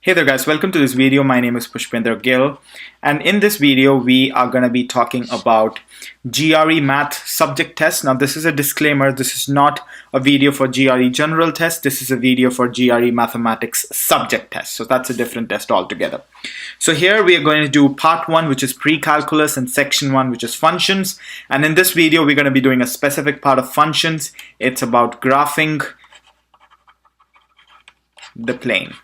Hey there guys, welcome to this video. My name is Pushpender Gill, and in this video we are going to be talking about GRE Math Subject Test. Now this is a disclaimer, this is not a video for GRE General Test, this is a video for GRE Mathematics Subject Test. So that's a different test altogether. So here we are going to do part 1, which is pre-calculus, and section 1, which is functions. And in this video we're going to be doing a specific part of functions. It's about graphing the plane.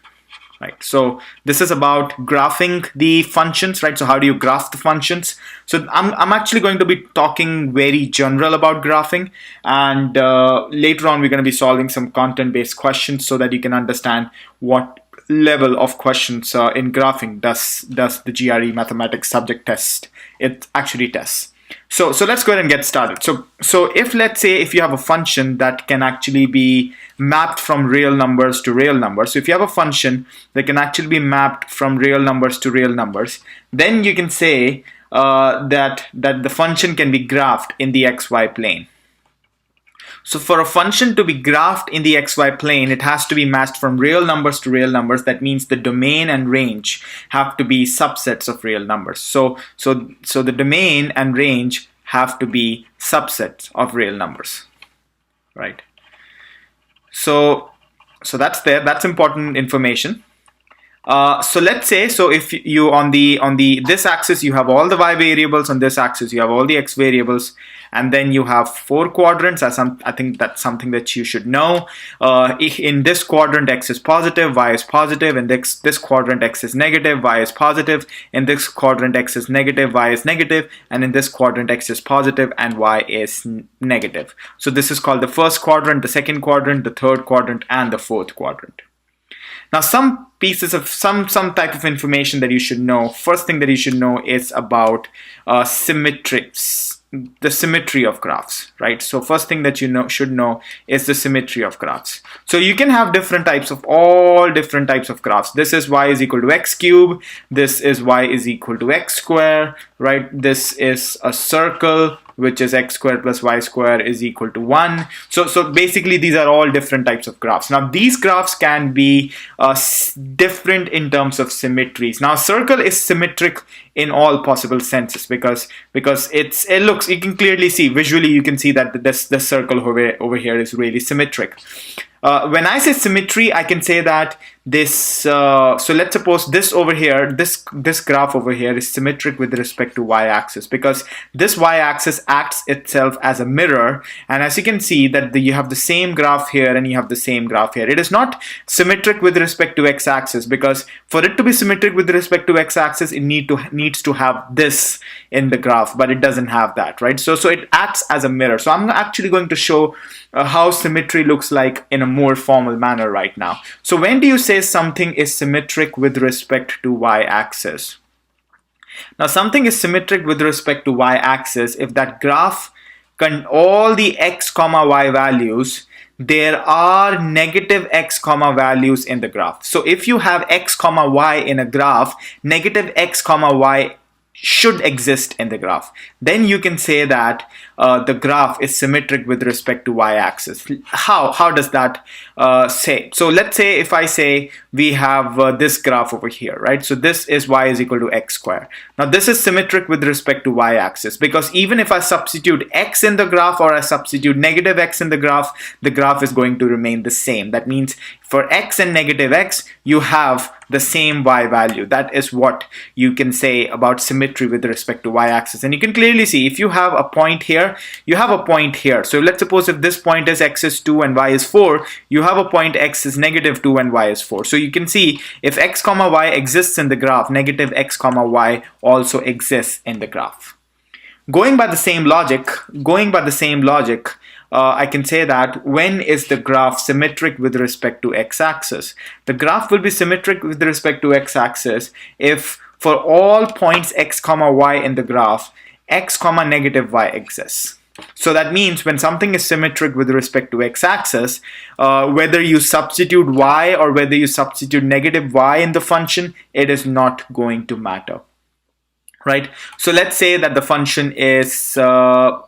Right, so this is about graphing the functions, right? So how do you graph the functions? So I'm actually going to be talking very general about graphing, and later on we're going to be solving some content-based questions so that you can understand what level of questions in graphing does the GRE Mathematics Subject Test it actually tests. So let's go ahead and get started. So if let's say if you have a function that can actually be mapped from real numbers to real numbers, so if you have a function that can actually be mapped from real numbers to real numbers, then you can say that the function can be graphed in the xy plane. So for a function to be graphed in the xy plane, it has to be matched from real numbers to real numbers. That means the domain and range have to be subsets of real numbers. So the domain and range have to be subsets of real numbers, right? So that's there. That's important information. So let's say, so if you on this axis you have all the y variables, on this axis you have all the x variables, and then you have 4 quadrants. I think that's something that you should know. In this quadrant x is positive, y is positive. In this quadrant x is negative, y is positive. In this quadrant x is negative, y is negative. And in this quadrant x is positive and y is negative. So this is called the first quadrant, the second quadrant, the third quadrant, and the fourth quadrant. Now some pieces of some type of information that you should know. First thing that you should know is about symmetry, the symmetry of graphs, right? So first thing that you should know is the symmetry of graphs. So you can have different types of graphs. This is y is equal to x cube, this is y is equal to x square, right? This is a circle, which is x squared plus y squared is equal to 1. So basically these are all different types of graphs. Now these graphs can be different in terms of symmetries. Now circle is symmetric in all possible senses because it looks, you can clearly see visually, you can see that this circle over here is really symmetric. When I say symmetry, I can say that this, so let's suppose this over here, this graph over here is symmetric with respect to y-axis, because this y-axis acts itself as a mirror, and as you can see that you have the same graph here and you have the same graph here. It is not symmetric with respect to x-axis, because for it to be symmetric with respect to x-axis, it needs to have this in the graph, but it doesn't have that, right? So it acts as a mirror. So I'm actually going to show how symmetry looks like in a more formal manner right now. So when do you say something is symmetric with respect to y-axis? Now something is symmetric with respect to y-axis if that graph all the x comma y values, there are negative x comma values in the graph. So if you have x comma y in a graph, negative x comma y should exist in the graph. Then you can say that the graph is symmetric with respect to y-axis. How does that say? So let's say if I say we have this graph over here, right? So this is y is equal to x squared. Now this is symmetric with respect to y-axis, because even if I substitute x in the graph or I substitute negative x in the graph is going to remain the same. That means for x and negative x, you have the same y value. That is what you can say about symmetry with respect to y-axis. And you can clearly see if you have a point here, you have a point here. So let's suppose if this point is x is 2 and y is 4, you have a point x is negative 2 and y is 4. So you can see if x comma y exists in the graph, negative x comma y also exists in the graph. Going by the same logic, I can say that when is the graph symmetric with respect to x-axis? The graph will be symmetric with respect to x-axis if for all points x comma y in the graph, x comma negative y exists. So that means when something is symmetric with respect to x-axis, whether you substitute y or whether you substitute negative y in the function, it is not going to matter, right? So let's say that the function is, so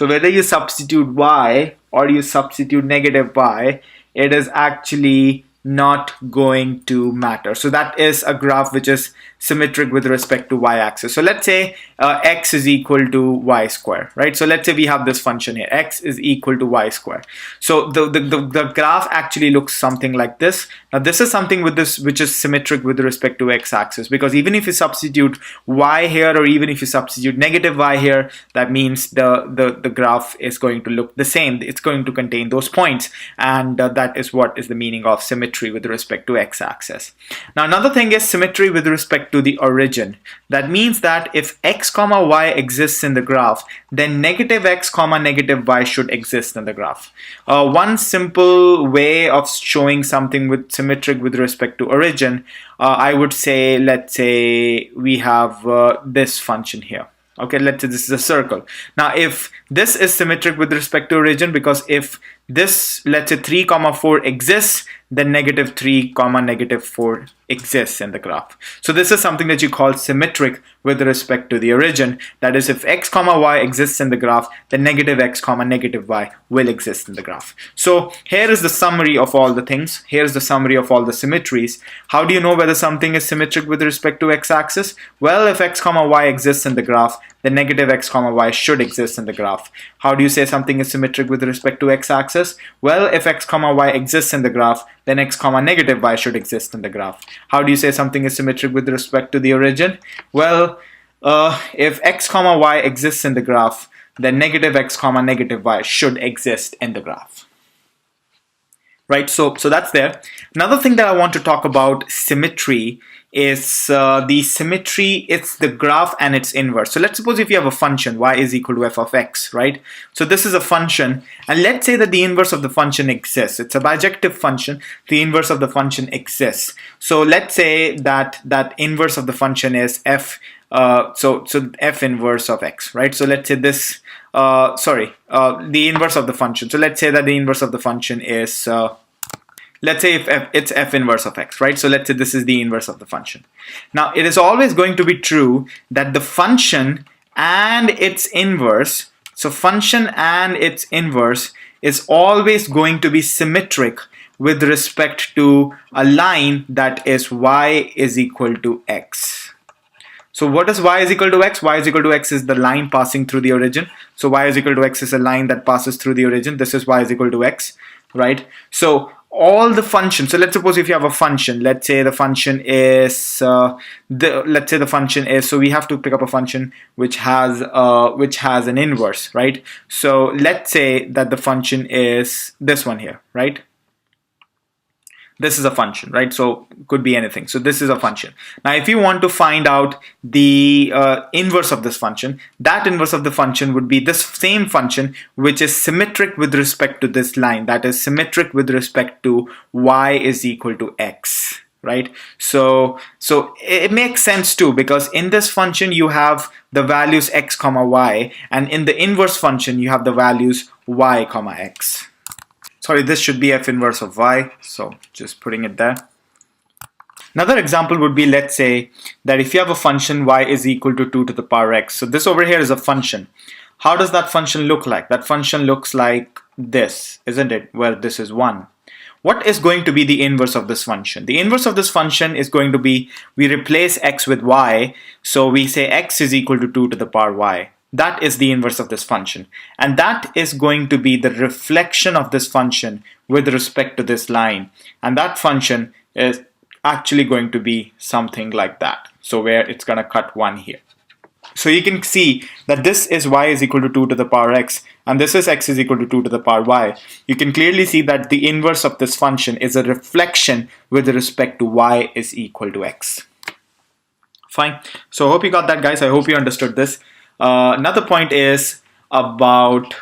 whether you substitute y or you substitute negative y, it is actually not going to matter. So that is a graph which is symmetric with respect to y-axis. So let's say x is equal to y square, right? So let's say we have this function here, x is equal to y square. So the graph actually looks something like this. Now this is something with this which is symmetric with respect to x-axis, because even if you substitute y here, or even if you substitute negative y here, that means the graph is going to look the same. It's going to contain those points, and that is what is the meaning of symmetry with respect to x-axis. Now another thing is symmetry with respect to the origin. That means that if x comma y exists in the graph, then negative x comma negative y should exist in the graph. One simple way of showing something with symmetric with respect to origin, I would say, let's say we have this function here. Okay, let's say this is a circle. Now if this is symmetric with respect to origin, because if this, let's say 3 comma 4 exists, then negative 3 comma negative 4 exists in the graph. So this is something that you call symmetric with respect to the origin. That is, if x comma y exists in the graph, then negative x comma negative y will exist in the graph. So here is the summary of all the things. Here's the summary of all the symmetries. How do you know whether something is symmetric with respect to x-axis? Well, if x comma y exists in the graph, then negative x comma y should exist in the graph. How do you say something is symmetric with respect to x-axis? Well, if x comma y exists in the graph, then x comma negative y should exist in the graph. How do you say something is symmetric with respect to the origin? Well, if x comma y exists in the graph, then negative x comma negative y should exist in the graph. Right, so that's there. Another thing that I want to talk about symmetry is the symmetry. It's the graph and its inverse. So let's suppose if you have a function y is equal to f of x, right? So this is a function, and let's say that the inverse of the function exists. It's a bijective function. The inverse of the function exists. So let's say that inverse of the function is f. So f inverse of x, right? So let's say this. The inverse of the function. So let's say that the inverse of the function is, let's say if it's f inverse of x, right? So let's say this is the inverse of the function. Now it is always going to be true that the function and its inverse, so function and its inverse is always going to be symmetric with respect to a line that is y is equal to x. So what is y is equal to x? Y is equal to x is the line passing through the origin. So y is equal to x is a line that passes through the origin. This is y is equal to x, right? So all the functions. So let's suppose if you have a function. Let's say the function is so we have to pick up a function which has an inverse, right? So let's say that the function is this one here, right? This is a function, right? So could be anything. So this is a function. Now, if you want to find out the inverse of this function, that inverse of the function would be this same function, which is symmetric with respect to this line. That is symmetric with respect to y is equal to x, right? So it makes sense too, because in this function you have the values x comma y, and in the inverse function you have the values y comma x. Sorry, this should be f inverse of y, so just putting it there. Another example would be, let's say that if you have a function y is equal to 2 to the power x. So this over here is a function. How does that function look like? That function looks like this, isn't it? Where this is 1. What is going to be the inverse of this function? The inverse of this function is going to be, we replace x with y, so we say x is equal to 2 to the power y. That is the inverse of this function, and that is going to be the reflection of this function with respect to this line, and that function is actually going to be something like that. So where it's going to cut 1 here. So you can see that this is y is equal to 2 to the power x, and this is x is equal to 2 to the power y. You can clearly see that the inverse of this function is a reflection with respect to y is equal to x. Fine. So I hope you got that, guys. I hope you understood this. Another point is about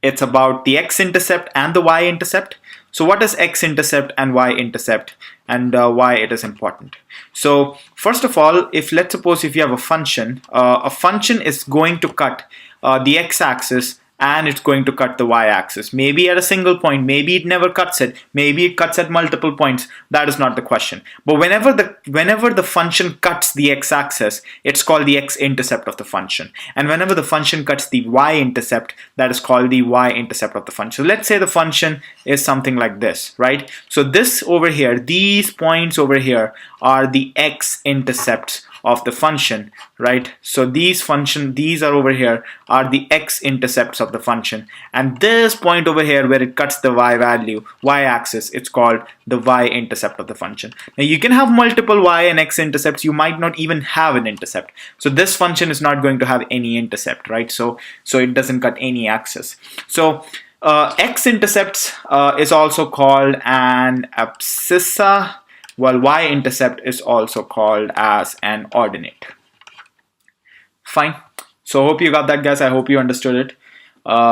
it's about the x-intercept and the y-intercept. So what is x-intercept and y-intercept, and why it is important? So first of all, let's suppose if you have a function is going to cut the x-axis and it's going to cut the y-axis. Maybe at a single point, maybe it never cuts it, maybe it cuts at multiple points. That is not the question. But whenever the function cuts the x-axis, it's called the x-intercept of the function. And whenever the function cuts the y-intercept, that is called the y-intercept of the function. So let's say the function is something like this, right? So this over here, these points over here are the x-intercepts of the function, right? So these are over here are the x-intercepts of the function, and this point over here where it cuts the y-axis, it's called the y-intercept of the function. Now you can have multiple y and x-intercepts, you might not even have an intercept. So this function is not going to have any intercept, right? So it doesn't cut any axis. So x-intercepts is also called an abscissa, while y-intercept is also called as an ordinate. Fine. So I hope you got that, guys. I hope you understood it.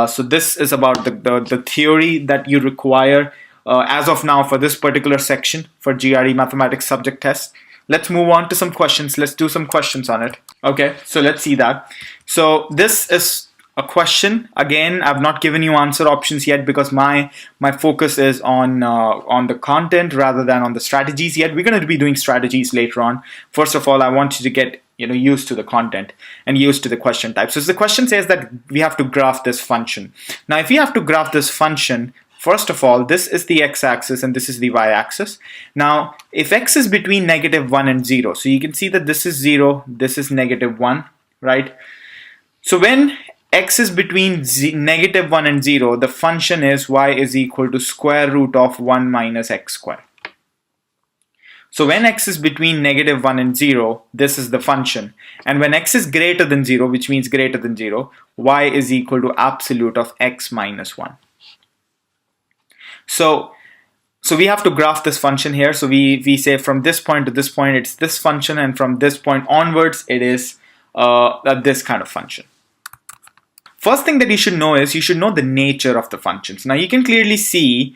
So this is about the theory that you require as of now for this particular section for GRE Mathematics Subject Test. Let's move on to some questions. Let's do some questions on it. Okay, so let's see that. So this is a question. Again, I've not given you answer options yet because my focus is on the content rather than on the strategies yet. We're going to be doing strategies later on. First of all, I want you to get used to the content and used to the question type. So the question says that we have to graph this function. Now, if we have to graph this function, first of all, this is the x-axis and this is the y-axis. Now, if x is between -1 and 0, so you can see that this is 0, this is -1, right? So when x is between -1 and 0, the function is y is equal to square root of 1 minus x squared. So when x is between -1 and 0, this is the function. And when x is greater than 0, which means greater than 0, y is equal to absolute of x minus 1. So we have to graph this function here. So we say from this point to this point, it's this function, and from this point onwards, it is this kind of function. First thing that you should know is you should know the nature of the functions. Now you can clearly see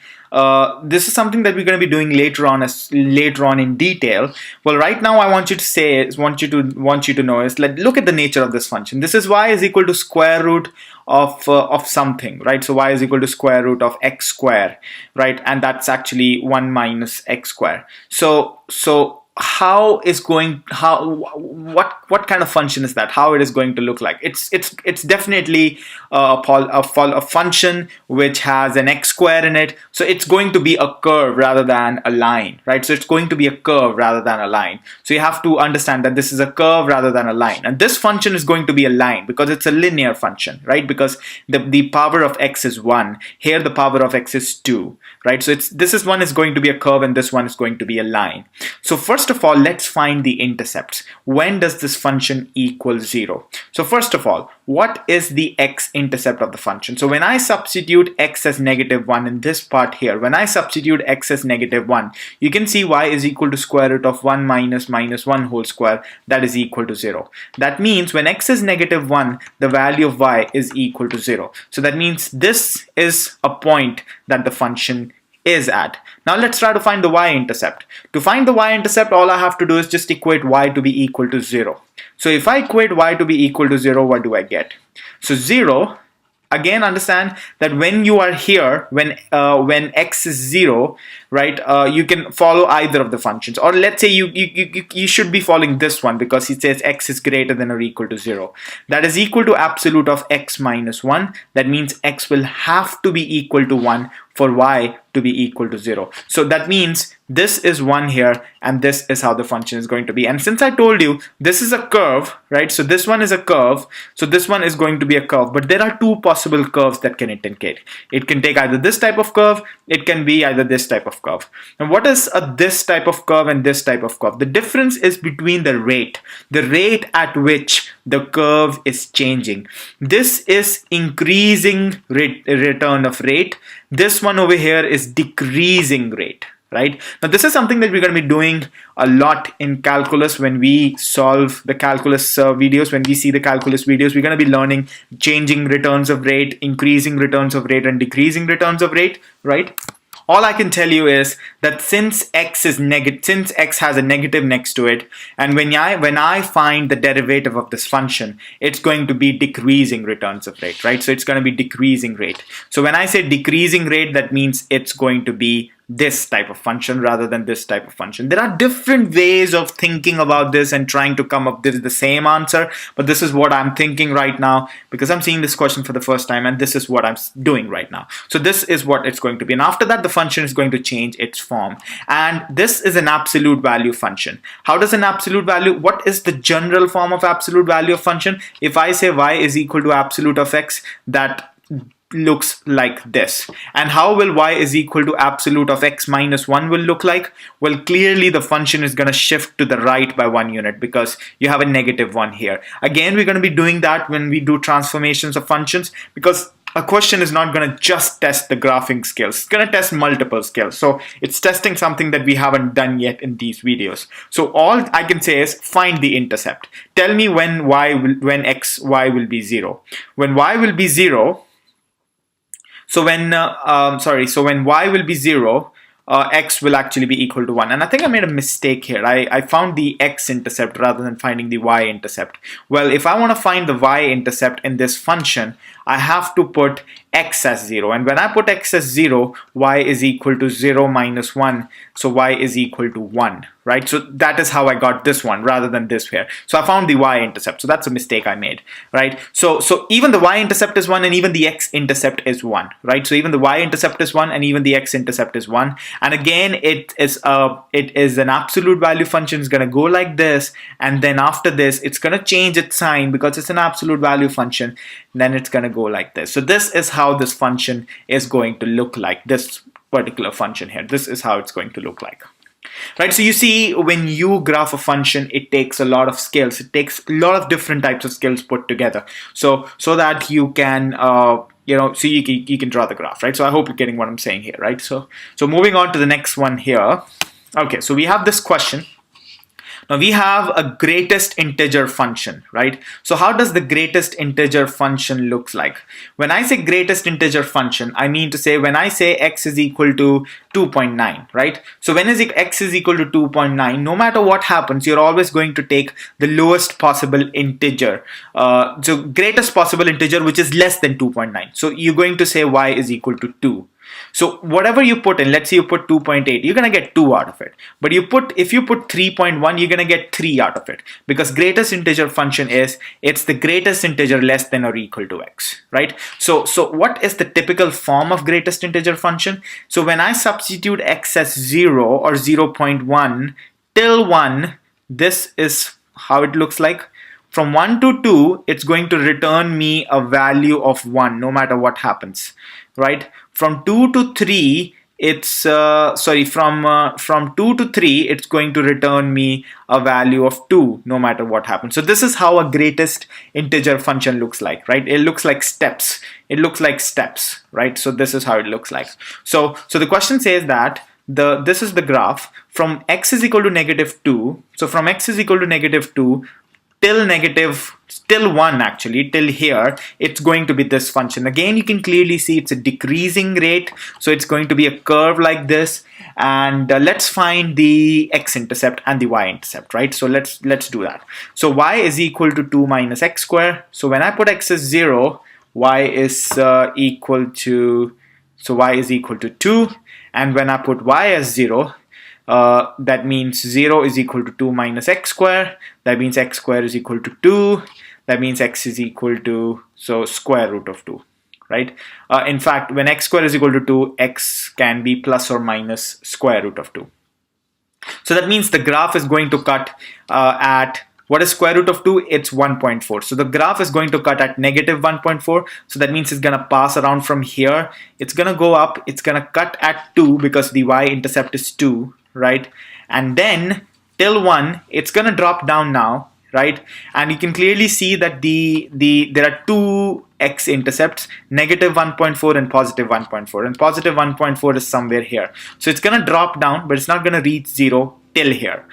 this is something that we're going to be doing later on in detail. Well, right now I want you to know is look at the nature of this function. This is y is equal to square root of something, right? So y is equal to square root of x square, right? And that's actually 1 minus x square. So what kind of function is that? How it is going to look like? It's definitely a function which has an x square in it. So it's going to be a curve rather than a line, right? So it's going to be a curve rather than a line. So you have to understand that this is a curve rather than a line. And this function is going to be a line because it's a linear function, right? Because the power of x is 1. Here the power of x is 2, right? So this one is going to be a curve and this one is going to be a line. So first of all, let's find the intercepts. When does this function equal 0? So first of all, what is the x-intercept of the function? So when I substitute x as -1 in this part here, when I substitute x as -1, you can see y is equal to square root of 1 minus -1 whole square, that is equal to 0. That means when x is -1, the value of y is equal to 0. So that means this is a point that the function is at. Now let's try to find the y-intercept. To find the y-intercept, all I have to do is just equate y to be equal to 0. So if I equate y to be equal to 0, what do I get? So 0, again understand that when you are here, when x is 0, right, you can follow either of the functions. Or let's say you should be following this one because it says x is greater than or equal to 0. That is equal to absolute of x minus 1. That means x will have to be equal to 1 for y to be equal to 0. So that means this is 1 here and this is how the function is going to be. And since I told you this is a curve, right? So this one is a curve. So this one is going to be a curve. But there are two possible curves that can it take. It can take either this type of curve. It can be either this type of curve. And what is this type of curve and this type of curve? The difference is between the rate at which the curve is changing. This is increasing return of rate. This one over here is decreasing rate, right? Now this is something that we're going to be doing a lot in calculus when we solve the calculus videos. When we see the calculus videos, we're going to be learning changing returns of rate, increasing returns of rate and decreasing returns of rate, right? All I can tell you is that since x has a negative next to it, and when I find the derivative of this function, it's going to be decreasing returns of rate, right? So it's going to be decreasing rate. So when I say decreasing rate, that means it's going to be this type of function rather than this type of function. There are different ways of thinking about this and trying to come up with the same answer, but this is what I'm thinking right now because I'm seeing this question for the first time, and this is what I'm doing right now. So this is what it's going to be, and after that the function is going to change its form, and this is an absolute value function. How does an absolute value, what is the general form of absolute value of function? If I say y is equal to absolute of x, that looks like this. And how will y is equal to absolute of x minus 1 will look like? Well, clearly the function is going to shift to the right by 1 unit because you have a negative 1 here. Again, we're going to be doing that when we do transformations of functions, because a question is not going to just test the graphing skills. It's going to test multiple skills. So it's testing something that we haven't done yet in these videos. So all I can say is find the intercept. Tell me when y will be 0. When y will be 0, so when y will be 0, x will actually be equal to 1. And I think I made a mistake here. I found the x-intercept rather than finding the y-intercept. Well, if I want to find the y-intercept in this function, I have to put x as 0. And when I put x as 0, y is equal to 0 minus 1. So y is equal to 1, right? So that is how I got this one rather than this here. So I found the y-intercept. So that's a mistake I made, right? So even the y-intercept is 1 and even the x-intercept is 1, right? So even the y-intercept is 1 and even the x-intercept is 1. And again, it is an absolute value function. It's going to go like this. And then after this, it's going to change its sign because it's an absolute value function. Then it's going to go like this. So this is how this function is going to look like, this particular function here. This is how it's going to look like. Right, so you see, when you graph a function, it takes a lot of skills. It takes a lot of different types of skills put together. So that you can, so you can draw the graph, right? So I hope you're getting what I'm saying here, right? So moving on to the next one here. Okay, so we have this question. Now we have a greatest integer function, right? So how does the greatest integer function looks like? When I say greatest integer function, I mean to say when I say x is equal to 2.9, right? So when x is equal to 2.9, no matter what happens, you're always going to take the lowest possible integer. So greatest possible integer, which is less than 2.9. So you're going to say y is equal to 2. So whatever you put in, let's say you put 2.8, you're going to get 2 out of it. But if you put 3.1, you're going to get 3 out of it. Because greatest integer function it's the greatest integer less than or equal to x, right? So what is the typical form of greatest integer function? So when I substitute x as 0 or 0.1 till 1, this is how it looks like. From 1 to 2, it's going to return me a value of 1 no matter what happens, right? From 2 to 3, from 2 to 3, it's going to return me a value of 2 no matter what happens. So this is how a greatest integer function looks like, right? It looks like steps. It looks like steps, right? So this is how it looks like. So the question says that this is the graph from x is equal to -2. So from x is equal to -2 till 1, actually till here, it's going to be this function. Again, you can clearly see it's a decreasing rate, so it's going to be a curve like this. And let's find the x-intercept and the y-intercept, right? So let's do that. So y is equal to 2 minus x squared. So when I put x as 0, y is equal to 2, and when I put y as 0, that means 0 is equal to 2 minus x squared. That means x squared is equal to 2. That means x is equal to, square root of 2, right? In fact, when x squared is equal to 2, x can be plus or minus square root of 2. So that means the graph is going to cut at, what is square root of 2? It's 1.4. So the graph is going to cut at -1.4. So that means it's going to pass around from here. It's going to go up. It's going to cut at 2 because the y-intercept is 2, right? And then till 1, it's going to drop down now, right? And you can clearly see that there are two x-intercepts, -1.4 and +1.4. And +1.4 is somewhere here. So it's going to drop down, but it's not going to reach 0 till here.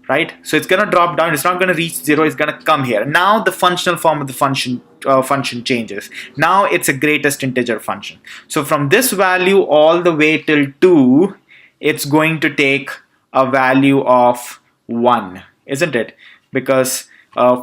right? So it's going to drop down. It's not going to reach 0. It's going to come here. Now the functional form of the function changes. Now it's a greatest integer function. So from this value all the way till 2, it's going to take a value of 1, isn't it? Because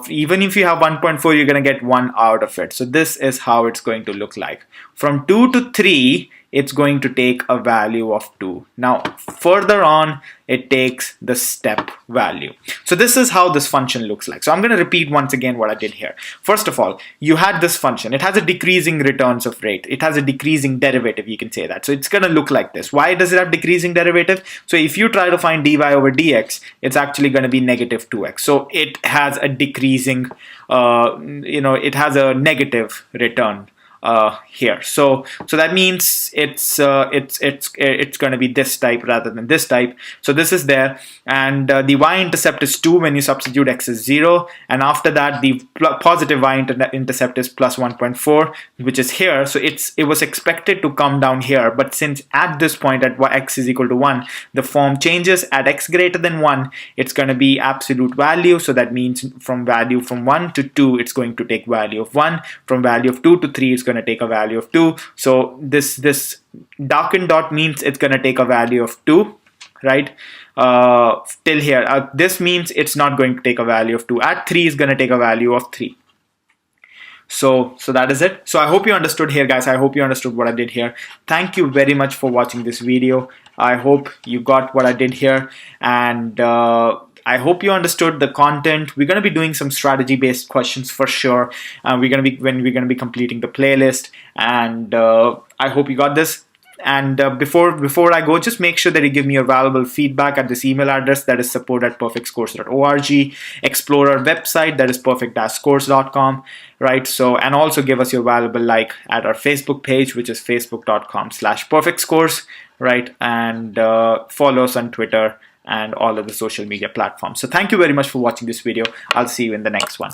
even if you have 1.4, you're going to get 1 out of it. So this is how it's going to look like. From 2 to 3, it's going to take a value of 2. Now further on, it takes the step value. So this is how this function looks like. So I'm going to repeat once again what I did here. First of all, you had this function. It has a decreasing returns of rate. It has a decreasing derivative, you can say that. So it's going to look like this. Why does it have decreasing derivative? So if you try to find dy over dx, it's actually going to be negative 2x. So it has a decreasing, it has a negative return here. So that means it's going to be this type rather than this type. So this is there, and the y-intercept is 2 when you substitute x is 0, and after that the positive y-intercept is plus 1.4, which is here. So it was expected to come down here, but since at this point at x is equal to 1, the form changes. At x greater than 1, it's going to be absolute value. So that means from 1 to 2, it's going to take value of 1. From value of 2 to 3, it's going to take a value of 2. So this darkened dot means it's going to take a value of 2, right? Till here. This means it's not going to take a value of 2. At 3 is going to take a value of 3. So that is it. So I hope you understood here, guys. I hope you understood what I did here. Thank you very much for watching this video. I hope you got what I did here, and I hope you understood the content. We're going to be doing some strategy-based questions for sure. We're going to be completing the playlist, and I hope you got this. And before I go, just make sure that you give me your valuable feedback at this email address, that is support@perfectscores.org, explore our website, that is perfect-scores.com, right? So, and also give us your valuable like at our Facebook page, which is facebook.com/perfectscores, right? And follow us on Twitter and all of the social media platforms. So thank you very much for watching this video. I'll see you in the next one.